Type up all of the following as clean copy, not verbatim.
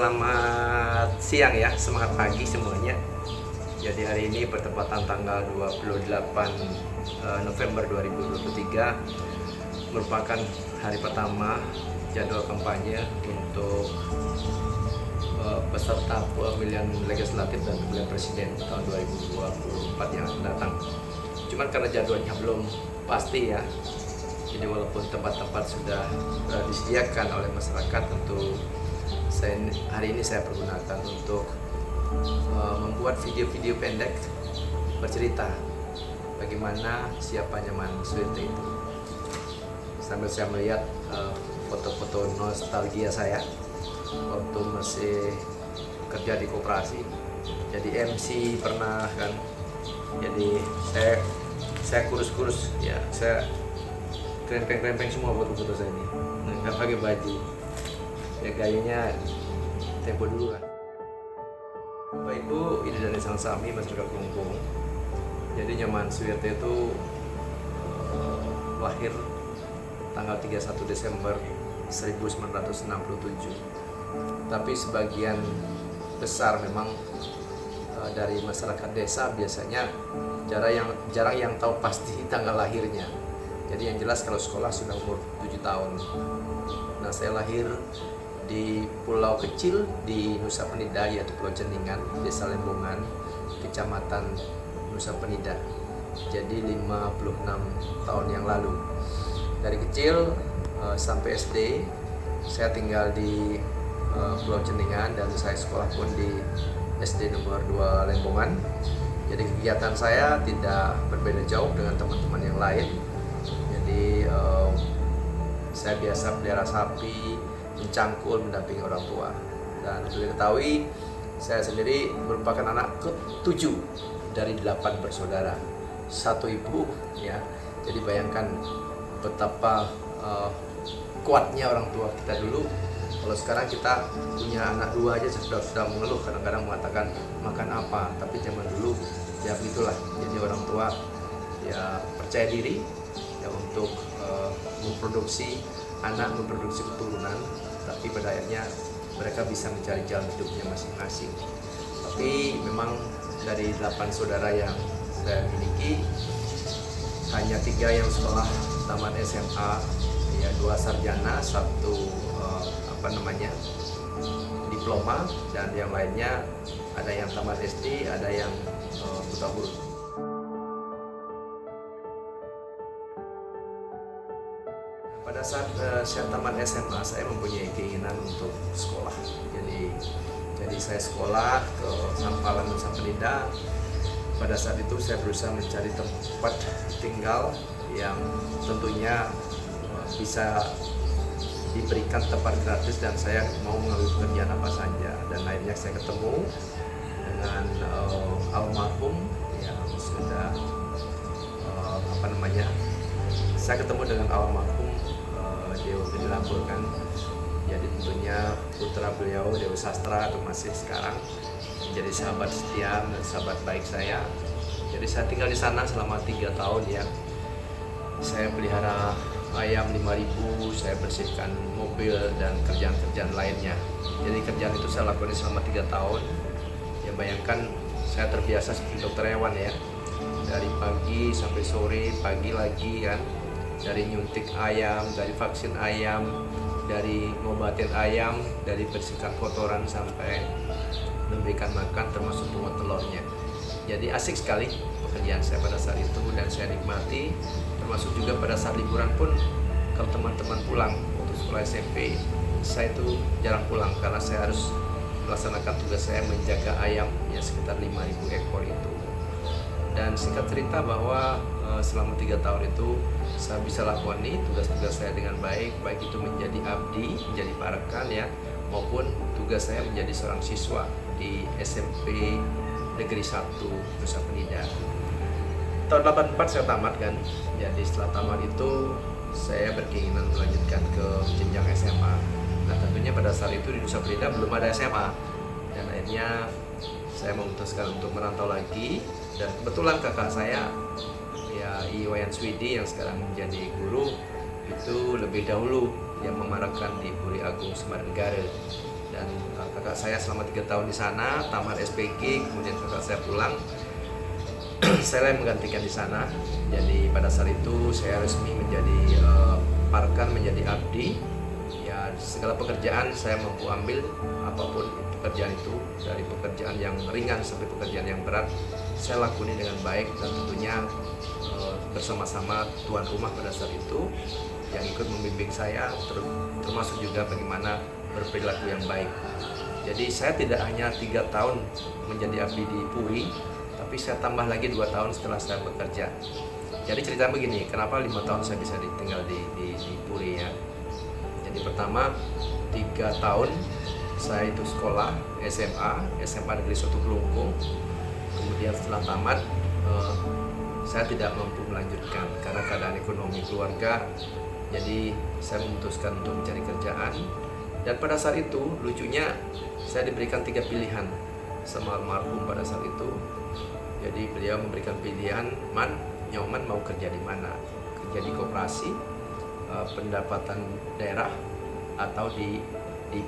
Selamat siang ya, semangat pagi semuanya. Jadi hari ini bertepatan tanggal 28 November 2023 merupakan hari pertama jadwal kampanye untuk peserta pemilihan legislatif dan pemilihan presiden tahun 2024 yang akan datang. Cuman karena jadwalnya belum pasti ya, jadi walaupun tempat-tempat sudah disediakan oleh masyarakat, tentu hari ini saya pergunakan untuk membuat video-video pendek bercerita bagaimana siapanya Manswete itu, sambil saya melihat foto-foto nostalgia saya waktu masih kerja di koperasi, jadi MC pernah kan. Jadi saya kurus-kurus ya, saya krempeng-krempeng semua foto-foto saya ini, nggak pakai baju ya, gayanya tempo dulu lah. Bapak Ibu, ini dari Sang Sami masyarakat Kelungkung. Jadi Manswete itu lahir tanggal 31 Desember 1967. Tapi sebagian besar memang dari masyarakat desa biasanya jarang yang tahu pasti tanggal lahirnya. Jadi yang jelas kalau sekolah sudah umur 7 tahun. Nah, saya lahir di pulau kecil di Nusa Penida, yaitu Pulau Ceningan, Desa Lembongan, Kecamatan Nusa Penida. Jadi 56 tahun yang lalu. Dari kecil sampai SD saya tinggal di Pulau Ceningan, dan saya sekolah pun di SD nomor 2 Lembongan. Jadi kegiatan saya tidak berbeda jauh dengan teman-teman yang lain. Jadi saya biasa pelihara sapi, mencangkul, mendampingi orang tua. Dan untuk diketahui, saya sendiri merupakan anak ke-7 dari 8 bersaudara, satu ibu ya. Jadi bayangkan betapa kuatnya orang tua kita dulu. Kalau sekarang kita punya anak 2 aja sudah mengeluh, kadang-kadang mengatakan makan apa. Tapi zaman dulu ya begitulah. Jadi orang tua ya percaya diri ya untuk memproduksi anak, memproduksi keturunan, tapi pada akhirnya mereka bisa mencari jalan hidupnya masing-masing. Tapi memang dari 8 saudara yang saya miliki, hanya 3 yang sekolah tamat SMA, ya 2 sarjana, 1 diploma, dan yang lainnya ada yang tamat SD, ada yang buta huruf. Pada saat saya tamat SMA, saya mempunyai keinginan untuk sekolah. Jadi saya sekolah ke Sampalan Nusa Penida. Pada saat itu saya berusaha mencari tempat tinggal yang tentunya bisa diberikan tempat gratis dan saya mau mengambil pekerjaan apa saja. Dan akhirnya saya ketemu dengan almarhum yang sudah saya ketemu dengan almarhum Dewa Gede Lampur kan. Jadi tentunya putra beliau Dewa Sastra itu masih sekarang menjadi sahabat setia dan sahabat baik saya. Jadi saya tinggal di sana selama 3 tahun ya. Saya pelihara ayam 5.000, saya bersihkan mobil dan kerjaan-kerjaan lainnya. Jadi kerjaan itu saya lakukan selama 3 tahun. Ya bayangkan, saya terbiasa seperti dokter hewan ya. Dari pagi sampai sore, pagi lagi kan. Dari nyuntik ayam, dari vaksin ayam, dari ngobatin ayam, dari bersihkan kotoran sampai memberikan makan, termasuk pungut telurnya. Jadi asik sekali pekerjaan saya pada saat itu dan saya nikmati. Termasuk juga pada saat liburan pun, kalau teman-teman pulang untuk sekolah SMP, saya itu jarang pulang karena saya harus melaksanakan tugas saya menjaga ayam ya sekitar 5.000 ekor itu. Dan singkat cerita bahwa selama 3 tahun itu saya bisa lakoni tugas-tugas saya dengan baik, baik itu menjadi abdi, menjadi parekan ya, maupun tugas saya menjadi seorang siswa di SMP Negeri 1 Nusa Penida. Tahun 84 saya tamat kan. Jadi setelah tamat itu saya berkeinginan melanjutkan ke jenjang SMA. Nah tentunya pada saat itu di Nusa Penida belum ada SMA, dan akhirnya saya memutuskan untuk merantau lagi. Dan kebetulan kakak saya ya Iwayan Swidi yang sekarang menjadi guru itu lebih dahulu yang memarahkan di Puri Agung Semarang Negara. Dan kakak saya selama 3 tahun di sana, tamat SPG, kemudian kakak saya pulang. Saya yang menggantikan di sana. Jadi pada saat itu saya resmi menjadi Parkan, menjadi abdi. Ya, segala pekerjaan saya mampu ambil, apapun pekerjaan itu, dari pekerjaan yang ringan sampai pekerjaan yang berat, saya lakoni dengan baik, dan tentunya bersama-sama tuan rumah pada saat itu yang ikut membimbing saya, termasuk juga bagaimana berperilaku yang baik. Jadi saya tidak hanya 3 tahun menjadi abdi di Puri, tapi saya tambah lagi 2 tahun setelah saya bekerja. Jadi cerita begini, kenapa 5 tahun saya bisa tinggal di Puri ya. Jadi pertama 3 tahun saya itu sekolah SMA Negeri 1 Kelungkung. Kemudian setelah tamat saya tidak mampu melanjutkan karena keadaan ekonomi keluarga. Jadi saya memutuskan untuk mencari kerjaan. Dan pada saat itu lucunya saya diberikan 3 pilihan sama almarhum pada saat itu. Jadi beliau memberikan pilihan, Nyoman mau kerja di mana? Kerja di koperasi, pendapatan daerah, atau di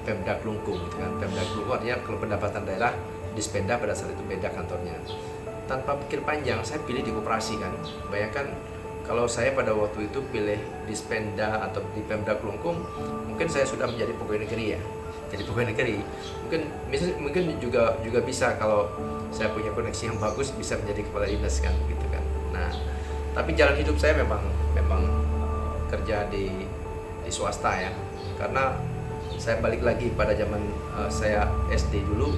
Pemda Kelungkung gitu kan. Pemda Kelungkung artinya kalau pendapatan daerah, Dispenda pada saat itu beda kantornya. Tanpa pikir panjang saya pilih di koperasi kan. Bayangkan kalau saya pada waktu itu pilih Dispenda atau di Pemda Kelungkung, mungkin saya sudah menjadi pegawai negeri ya. Jadi pegawai negeri mungkin juga bisa kalau saya punya koneksi yang bagus bisa menjadi kepala dinas kan gitu kan. Nah, tapi jalan hidup saya memang kerja di swasta ya. Karena saya balik lagi pada zaman saya SD dulu,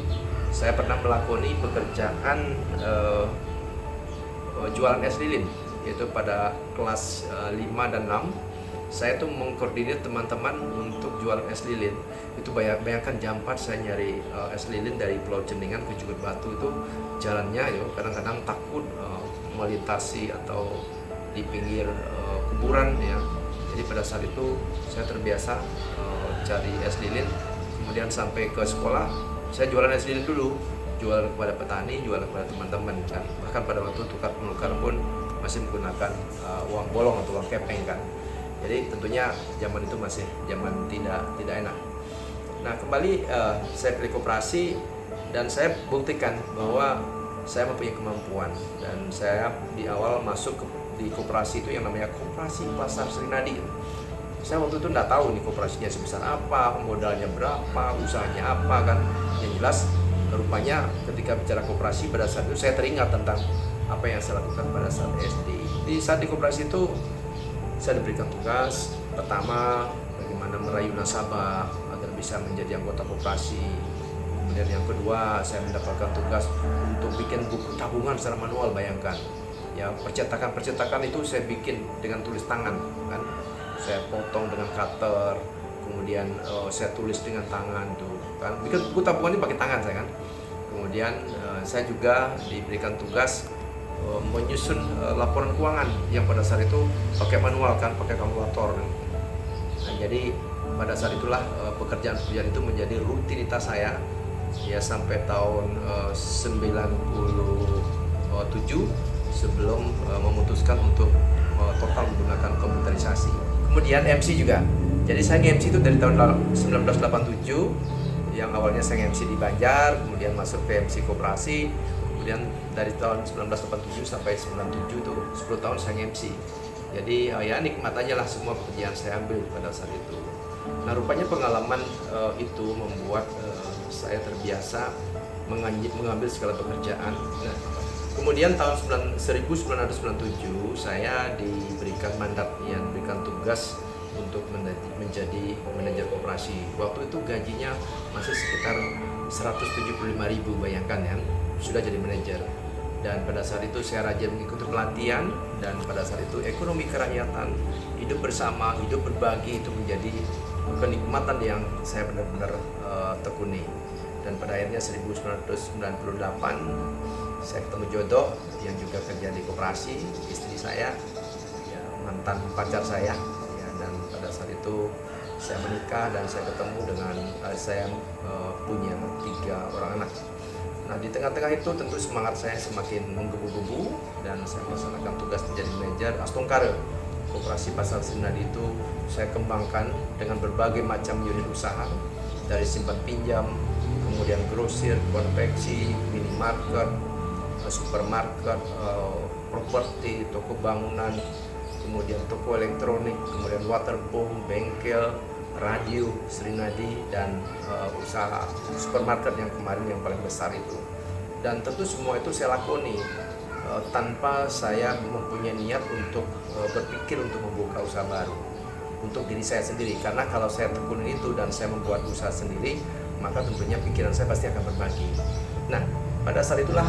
saya pernah melakoni pekerjaan jualan es lilin, yaitu pada kelas 5 dan 6. Saya tuh mengkoordinir teman-teman untuk jualan es lilin. Itu bayangkan jam 4 saya nyari es lilin dari Pulau Ceningan ke Jugut Batu, itu jalannya kadang-kadang takut melintasi atau di pinggir kuburan ya. Jadi pada saat itu saya terbiasa cari es lilin. Kemudian sampai ke sekolah saya jualan es lilin dulu, jual kepada petani, jual kepada teman-teman kan. Bahkan pada waktu tukar menukar pun masih menggunakan uang bolong atau uang kepeng kan. Jadi tentunya zaman itu masih zaman tidak enak. Nah kembali saya pilih koperasi dan saya buktikan bahwa saya mempunyai kemampuan, dan saya di awal masuk di koperasi itu yang namanya Koperasi Pasar Serinadi. Saya waktu itu tidak tahu nih koperasinya sebesar apa, modalnya berapa, usahanya apa kan. Yang jelas rupanya ketika bicara koperasi pada saat itu saya teringat tentang apa yang saya lakukan pada saat SD. Di saat di koperasi itu saya diberikan tugas pertama bagaimana merayu nasabah agar bisa menjadi anggota koperasi. Kemudian yang kedua saya mendapatkan tugas untuk bikin buku tabungan secara manual. Bayangkan ya, percetakan itu saya bikin dengan tulis tangan kan. Saya potong dengan cutter, kemudian saya tulis dengan tangan tuh kan. Bikin buku tabungan ini pakai tangan saya kan. Kemudian saya juga diberikan tugas menyusun laporan keuangan yang pada saat itu pakai manual kan, pakai kalkulator. Nah, jadi pada saat itulah pekerjaan itu menjadi rutinitas saya ya sampai tahun 97 sebelum memutuskan untuk total menggunakan komputerisasi. Kemudian MC juga. Jadi saya MC itu dari tahun 1987, yang awalnya saya MC di Banjar, kemudian masuk ke MC koperasi. Kemudian dari tahun 1987 sampai 97 itu 10 tahun saya MC. Jadi ya nikmat aja lah semua pekerjaan saya ambil pada saat itu. Nah rupanya pengalaman itu membuat saya terbiasa mengambil segala pekerjaan. Nah, kemudian tahun 1997 saya diberikan mandat, diberikan tugas untuk menjadi manajer koperasi. Waktu itu gajinya masih sekitar 175.000, bayangkan ya, sudah jadi manajer. Dan pada saat itu saya rajin mengikuti pelatihan, dan pada saat itu ekonomi kerakyatan, hidup bersama, hidup berbagi itu menjadi kenikmatan yang saya benar-benar tekuni. Dan pada akhirnya 1998 saya ketemu jodoh yang juga kerja di koperasi, istri saya, ya, mantan pacar saya, ya, dan pada saat itu saya menikah dan saya ketemu dengan saya punya 3 orang anak. Nah di tengah-tengah itu tentu semangat saya semakin menggebu-gebu, dan saya melaksanakan tugas menjadi manajer Astongkare. Koperasi Pasar Serinadi itu saya kembangkan dengan berbagai macam unit usaha, dari simpan pinjam, kemudian grosir, konveksi, minimarket, supermarket, properti, toko bangunan, kemudian toko elektronik, kemudian waterboom, bengkel, radio, Srinadi, dan usaha supermarket yang kemarin yang paling besar itu. Dan tentu semua itu saya lakoni tanpa saya mempunyai niat untuk berpikir untuk membuka usaha baru untuk diri saya sendiri. Karena kalau saya tekuni itu dan saya membuat usaha sendiri, maka tentunya pikiran saya pasti akan berbagi. Nah, pada saat itulah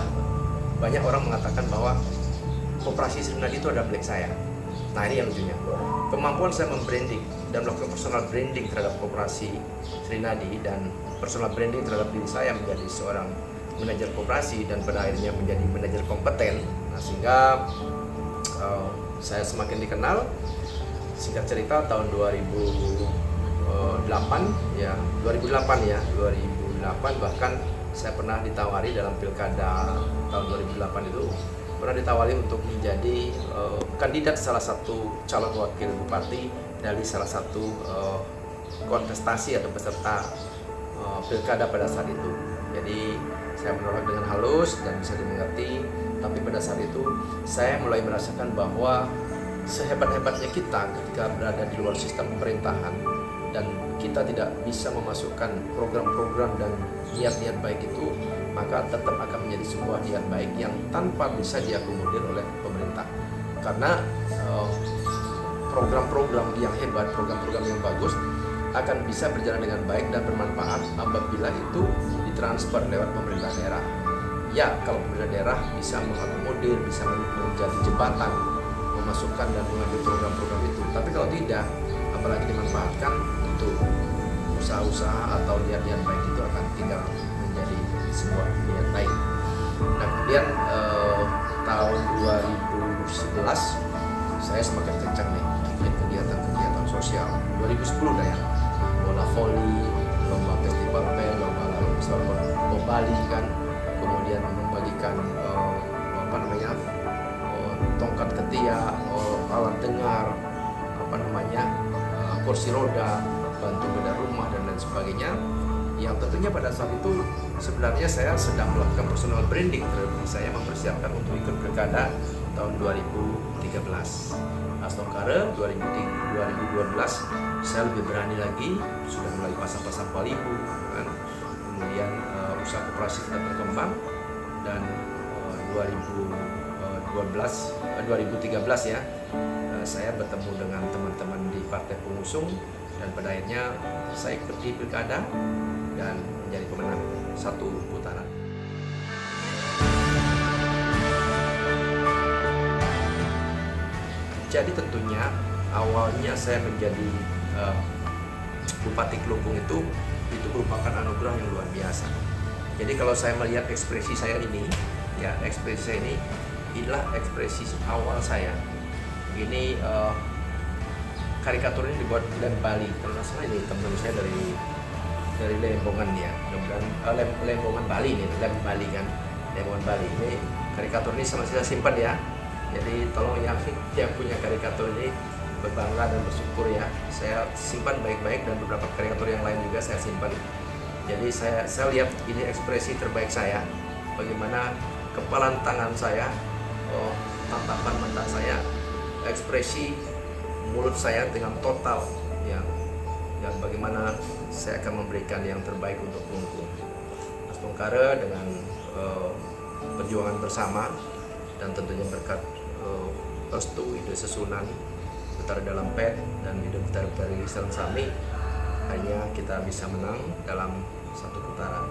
banyak orang mengatakan bahwa koperasi Srinadi itu adalah milik saya. Nah, ini yang lucunya. Kemampuan saya membranding dan melakukan personal branding terhadap koperasi Srinadi dan personal branding terhadap diri saya menjadi seorang manajer koperasi dan pada akhirnya menjadi manajer kompeten. Nah, sehingga saya semakin dikenal. Singkat cerita tahun 2008 bahkan saya pernah ditawari dalam pilkada tahun 2008 itu pernah ditawari untuk menjadi kandidat salah satu calon wakil bupati dari salah satu kontestasi atau peserta pilkada pada saat itu. Jadi saya menolak dengan halus dan bisa dimengerti, tapi pada saat itu saya mulai merasakan bahwa sehebat-hebatnya kita ketika berada di luar sistem pemerintahan dan kita tidak bisa memasukkan program-program dan niat-niat baik itu, maka tetap akan menjadi sebuah niat baik yang tanpa bisa diakomodir oleh pemerintah. Karena program-program yang hebat, program-program yang bagus akan bisa berjalan dengan baik dan bermanfaat apabila itu ditransfer lewat pemerintah daerah. Ya, kalau pemerintah daerah bisa mengakomodir, bisa menjadi jembatan, memasukkan dan mengambil program-program itu. Tapi kalau tidak, apalagi dimanfaatkan, tentu usaha-usaha atau niat-niat baik itu akan tidak menjadi sebuah niat baik. Nah, kemudian tahun 2011 saya semakin kencang nih bikin kegiatan-kegiatan sosial. 2010 dah ya, bola voli, lomba festival band, lomba Bali kan, kemudian membagikan tongkat ketiak, alat dengar, kursi roda, bantu bedah rumah dan lain sebagainya. Yang tentunya pada saat itu sebenarnya saya sedang melakukan personal branding terhadap diri saya, mempersiapkan untuk ikut pilkada tahun 2013. Astongkara 2012 saya lebih berani lagi, sudah mulai pasang-pasang baliho kan. Kemudian usaha koperasi kita berkembang dan 2013 ya, saya bertemu dengan teman-teman di partai pengusung dan pada akhirnya saya ikut di pilkada dan menjadi pemenang satu putaran. Jadi tentunya awalnya saya menjadi Bupati Kelungkung itu merupakan anugerah yang luar biasa. Jadi kalau saya melihat ekspresi saya ini, ya ekspresi saya ini inilah ekspresi awal saya. Ini karikatur ini dibuat Lem Bali. Kalau nggak salah ini teman saya dari Lembongan ya, Lembongan Bali ini, Lem Bali kan, Lembongan Bali. Ini karikatur ini sama saya simpan ya. Jadi tolong yang punya karikatur ini berbangga dan bersyukur ya. Saya simpan baik-baik dan beberapa karikatur yang lain juga saya simpan. Jadi saya lihat ini ekspresi terbaik saya. Bagaimana kepalan tangan saya, tatapan mata saya, ekspresi mulut saya dengan total yang bagaimana saya akan memberikan yang terbaik untuk Kelungkung. Astongkara dengan perjuangan bersama dan tentunya berkat restu ide susunan Utara Dalam Pet dan ide Utara dari Serang Sami, hanya kita bisa menang dalam satu putaran.